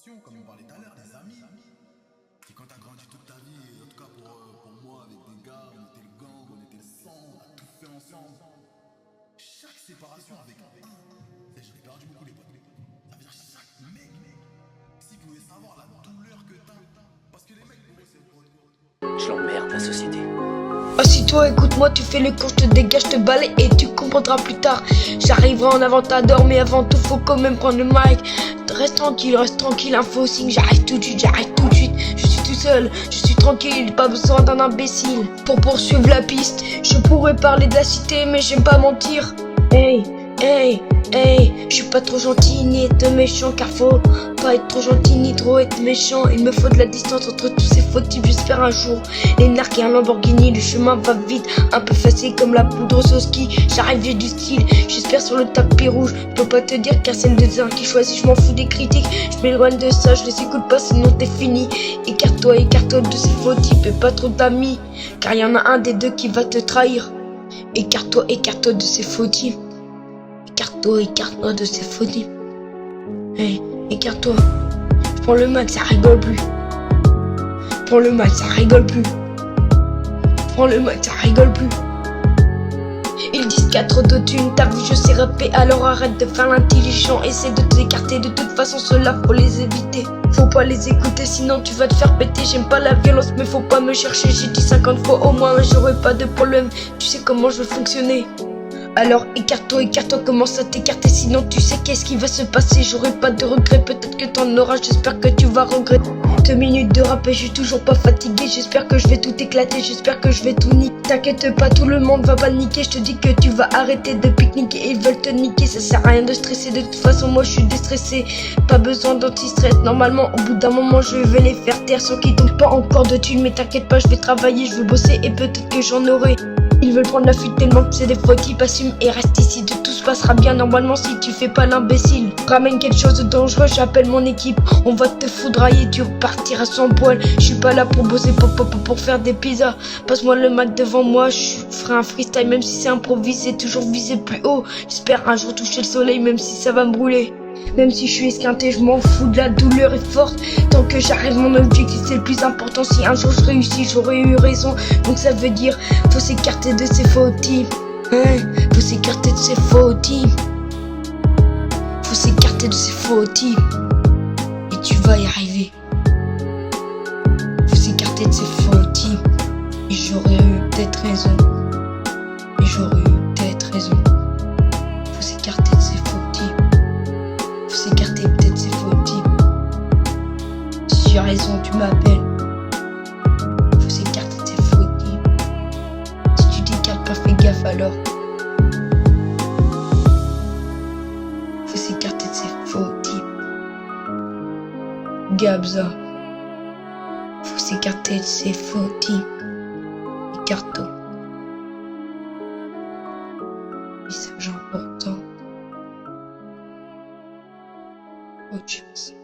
Comme on parlait tout à l'heure, les amis. Et quand t'as grandi toute ta vie, en tout cas pour moi, avec des gars, on était le gang, on était le sang, on a tout fait ensemble. Chaque séparation avec j'ai perdu beaucoup les potes. Ça veut dire chaque mec, s'il pouvait savoir la douleur que t'as. Parce que les mecs, pour eux, c'est le Je l'emmerde, la société. Assis-toi, écoute-moi, tu fais le cours, je te dégage, je te balaye et tu comprendras plus tard. J'arriverai en avant, t'adores, mais avant tout, faut quand même prendre le mic. Reste tranquille, info signe, j'arrive tout de suite, je suis tout seul, je suis tranquille, pas besoin d'un imbécile. Pour poursuivre la piste, je pourrais parler de la cité, mais j'aime pas mentir. Hey, je suis pas trop gentil ni être méchant, car faut pas être trop gentil ni trop être méchant. Il me faut de la distance entre tous ces fautifs, j'espère un jour les narquer un Lamborghini. Le chemin va vite, un peu facile comme la poudre au ski. J'arrive, j'ai du style, j'espère sur le tapis rouge. Je peux pas te dire car c'est le destin qui choisit, je m'en fous des critiques. Je m'éloigne de ça, je les écoute pas sinon t'es fini. Écarte-toi de ces fautifs et pas trop d'amis, car y en a un des deux qui va te trahir. Écarte-toi de ces fautifs. Écarte-toi de ces folies. Hey, écarte-toi. Prends le mic, ça rigole plus. Prends le mic, ça rigole plus. Ils disent qu'il y a trop de thunes, t'as vu je sais rapper, alors arrête de faire l'intelligent. Essaie de t'écarter, de toute façon ceux-là faut les éviter. Faut pas les écouter sinon tu vas te faire péter. J'aime pas la violence mais faut pas me chercher. J'ai dit 50 fois au moins mais j'aurai pas de problème. Tu sais comment je veux fonctionner. Alors écarte-toi, commence à t'écarter, sinon tu sais qu'est-ce qui va se passer. J'aurai pas de regrets, peut-être que t'en auras, j'espère que tu vas regretter. 2 minutes de rap et je suis toujours pas fatigué. J'espère que je vais tout éclater, j'espère que je vais tout niquer. T'inquiète pas, tout le monde va paniquer. Je te dis que tu vas arrêter de pique-niquer, ils veulent te niquer. Ça sert à rien de stresser, de toute façon moi je suis déstressé. Pas besoin d'anti-stress, normalement au bout d'un moment je vais les faire taire. Sans qu'ils tombent pas encore de thunes, mais t'inquiète pas, je vais travailler, je vais bosser et peut-être que j'en aurai. Ils veulent prendre la fuite tellement que c'est des fautes, ils assument et reste ici. De tout se passera bien normalement si tu fais pas l'imbécile. Ramène quelque chose de dangereux, j'appelle mon équipe. On va te foudrailler, tu repartiras sans poil. Je suis pas là pour bosser, pour faire des pizzas. Passe-moi le mic devant moi, je ferai un freestyle même si c'est improvisé. Toujours viser plus haut, j'espère un jour toucher le soleil même si ça va me brûler. Même si je suis esquinté, je m'en fous de la douleur est forte. Tant que j'arrive mon objectif c'est le plus important. Si un jour je réussis j'aurais eu raison. Donc ça veut dire faut s'écarter de ces fautifs. Faut s'écarter de ces fautifs. Faut s'écarter de ces fautifs. Et tu vas y arriver. Faut s'écarter de ces fautifs. Et j'aurais eu peut-être raison. Faut s'écarter de ces fautifs. Faut s'écarter peut-être ces fautifs. Si j'ai raison, tu m'appelles. Faut s'écarter de ces fautifs. Si tu t'écartes pas, fais gaffe alors. Faut s'écarter de ces fautifs. Gabza. Faut s'écarter de ces fautifs. Écarte-toi. Message important. Autre chose.